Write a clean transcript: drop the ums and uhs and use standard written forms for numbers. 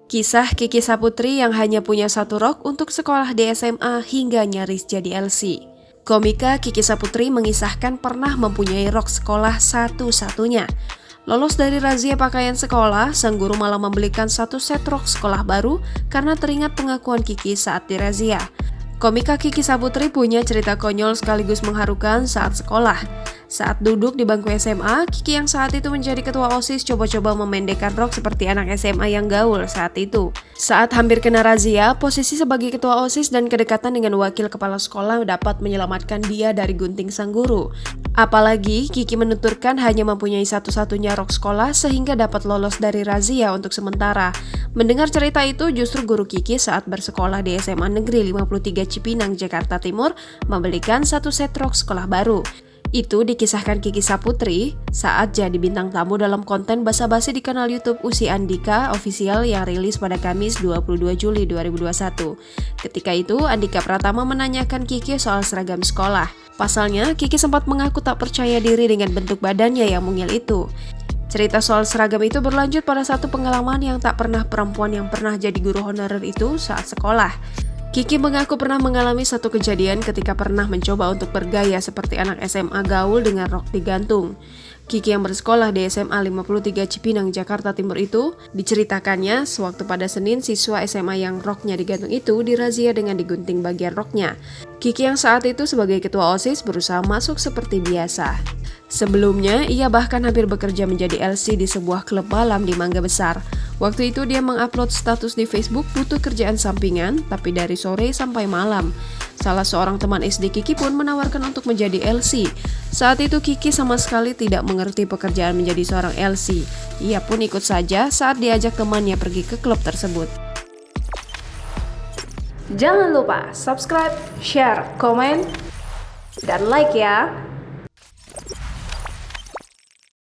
Kisah Kiki Saputri yang hanya punya satu rok untuk sekolah di SMA hingga nyaris jadi LC. Komika Kiki Saputri mengisahkan pernah mempunyai rok sekolah satu-satunya. Lolos dari razia pakaian sekolah, sang guru malah membelikan satu set rok sekolah baru karena teringat pengakuan Kiki saat dirazia. Komika Kiki Saputri punya cerita konyol sekaligus mengharukan saat sekolah. Saat duduk di bangku SMA, Kiki yang saat itu menjadi ketua OSIS coba-coba memendekkan rok seperti anak SMA yang gaul saat itu. Saat hampir kena razia, posisi sebagai ketua OSIS dan kedekatan dengan wakil kepala sekolah dapat menyelamatkan dia dari gunting sang guru. Apalagi, Kiki menuturkan hanya mempunyai satu-satunya rok sekolah sehingga dapat lolos dari razia untuk sementara. Mendengar cerita itu, justru guru Kiki saat bersekolah di SMA Negeri 53 Cipinang, Jakarta Timur, membelikan satu set rok sekolah baru. Itu dikisahkan Kiki Saputri saat jadi bintang tamu dalam konten basa-basi di kanal YouTube Usi Andika Official yang rilis pada Kamis 22 Juli 2021. Ketika itu, Andika Pratama menanyakan Kiki soal seragam sekolah. Pasalnya, Kiki sempat mengaku tak percaya diri dengan bentuk badannya yang mungil itu. Cerita soal seragam itu berlanjut pada satu pengalaman yang tak pernah perempuan yang pernah jadi guru honorer itu saat sekolah. Kiki mengaku pernah mengalami satu kejadian ketika pernah mencoba untuk bergaya seperti anak SMA gaul dengan rok digantung. Kiki yang bersekolah di SMA 53 Cipinang, Jakarta Timur itu, diceritakannya sewaktu pada Senin siswa SMA yang roknya digantung itu dirazia dengan digunting bagian roknya. Kiki yang saat itu sebagai ketua OSIS berusaha masuk seperti biasa. Sebelumnya, ia bahkan hampir bekerja menjadi LC di sebuah klub malam di Mangga Besar. Waktu itu dia mengupload status di Facebook butuh kerjaan sampingan, tapi dari sore sampai malam. Salah seorang teman SD Kiki pun menawarkan untuk menjadi LC. Saat itu Kiki sama sekali tidak mengerti pekerjaan menjadi seorang LC. Ia pun ikut saja saat diajak temannya pergi ke klub tersebut. Jangan lupa subscribe, share, komen, dan like ya!